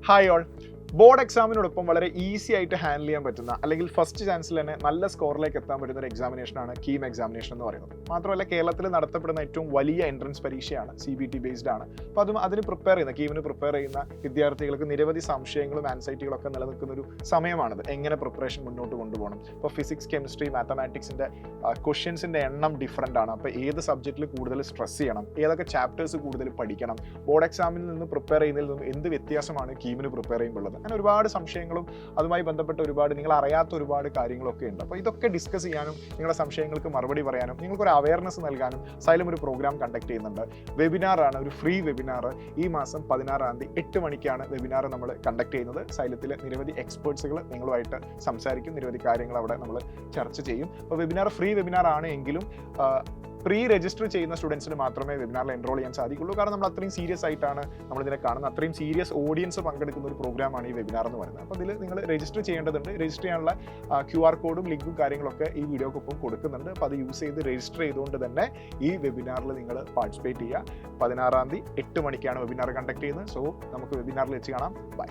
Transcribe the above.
Hi all. Board എക്സാമിനോടൊപ്പം വളരെ easy ആയിട്ട് handle ചെയ്യാൻ പറ്റുന്ന അല്ലെങ്കിൽ ഫസ്റ്റ് ചാൻസിൽ തന്നെ നല്ല സ്കോറിലേക്ക് എത്താൻ പറ്റുന്ന ഒരു എക്സാമിനേഷനാണ് കീം എക്സാമിനേഷൻ എന്ന് പറയുന്നത്. മാത്രമല്ല കേരളത്തിൽ നടത്തപ്പെടുന്ന ഏറ്റവും വലിയ എൻട്രൻസ് പരീക്ഷയാണ്, CBT ബേസ്ഡ് ആണ്. അപ്പോൾ അതിന് പ്രിപ്പയർ ചെയ്യുന്ന കീമിന് പ്രിപ്പയർ ചെയ്യുന്ന വിദ്യാർത്ഥികൾക്ക് നിരവധി സംശയങ്ങളും ആൻസൈറ്റികളൊക്കെ നിലനിൽക്കുന്ന ഒരു സമയമാണിത്. എങ്ങനെ പ്രിപ്പറേഷൻ മുന്നോട്ട് കൊണ്ടുപോകണം. ഇപ്പോൾ ഫിസിക്സ്, കെമിസ്ട്രി, മാത്തമാറ്റിക്സിൻ്റെ ക്വസ്റ്റ്യൻസിൻ്റെ എണ്ണം ഡിഫറൻ്റ് ആണ്. അപ്പോൾ ഏത് സബ്ജക്റ്റിൽ കൂടുതൽ സ്ട്രെസ് ചെയ്യണം, ഏതൊക്കെ ചാപ്റ്റേഴ്സ് കൂടുതൽ പഠിക്കണം, ബോർഡ് എക്സാമിൽ നിന്ന് പ്രിപ്പയർ ചെയ്യുന്നതിൽ നിന്നും എന്ത് വ്യത്യാസമാണ് കീമിന് പ്രിപ്പയർ ചെയ്യുമ്പോഴുള്ളത്. അങ്ങനെ ഒരുപാട് സംശയങ്ങളും അതുമായി ബന്ധപ്പെട്ട നിങ്ങൾ അറിയാത്ത ഒരുപാട് കാര്യങ്ങളൊക്കെ ഉണ്ട്. അപ്പോൾ ഇതൊക്കെ ഡിസ്കസ് ചെയ്യാനും നിങ്ങളുടെ സംശയങ്ങൾക്ക് മറുപടി പറയാനും നിങ്ങൾക്കൊരു അവയർനെസ് നൽകാനും സൈലം ഒരു പ്രോഗ്രാം കണ്ടക്ട് ചെയ്യുന്നുണ്ട്. വെബിനാറാണ്, ഒരു ഫ്രീ വെബിനാർ. ഈ മാസം 16-ാം തീയതി 8 മണിക്കാണ് വെബിനാർ നമ്മൾ കണ്ടക്ട് ചെയ്യുന്നത്. സൈലത്തിലെ നിരവധി എക്സ്പേർട്സുകൾ നിങ്ങളുമായിട്ട് സംസാരിക്കും, നിരവധി കാര്യങ്ങൾ അവിടെ നമ്മൾ ചർച്ച ചെയ്യും. അപ്പോൾ വെബിനാർ ഫ്രീ വെബിനാർ ആണ് എങ്കിലും പ്രീ രജിസ്റ്റർ ചെയ്യുന്ന സ്റ്റുഡൻസിന് മാത്രമേ വെബിനാറിൽ എൻറോൾ ചെയ്യാൻ സാധിക്കുള്ളൂ. കാരണം നമ്മൾ അത്രയും സീരിയസ് ആയിട്ടാണ് നമ്മളിതിനെ കാണുന്നത്. അത്രയും സീരിയസ് ഓഡിയൻസ് പങ്കെടുക്കുന്ന ഒരു പ്രോഗ്രാമാണ് ഈ വെബിനാർ എന്ന് പറയുന്നത്. അപ്പോൾ ഇതിൽ നിങ്ങൾ രജിസ്റ്റർ ചെയ്യേണ്ടതുണ്ട്. രജിസ്റ്റർ ചെയ്യാനുള്ള QR കോഡും ലിങ്കും കാര്യങ്ങളൊക്കെ ഈ വീഡിയോക്കൊപ്പം കൊടുക്കുന്നുണ്ട്. അപ്പോൾ അത് യൂസ് ചെയ്ത് രജിസ്റ്റർ ചെയ്തുകൊണ്ട് തന്നെ ഈ വെബിനാറിൽ നിങ്ങൾ പാർട്ടിസിപ്പേറ്റ് ചെയ്യുക. 16-ാം തീയതി 8 മണിക്കാണ് വെബിനാർ കണ്ടക്ട് ചെയ്യുന്നത്. സോ നമുക്ക് വെബിനാറിൽ വെച്ച് കാണാം. ബൈ.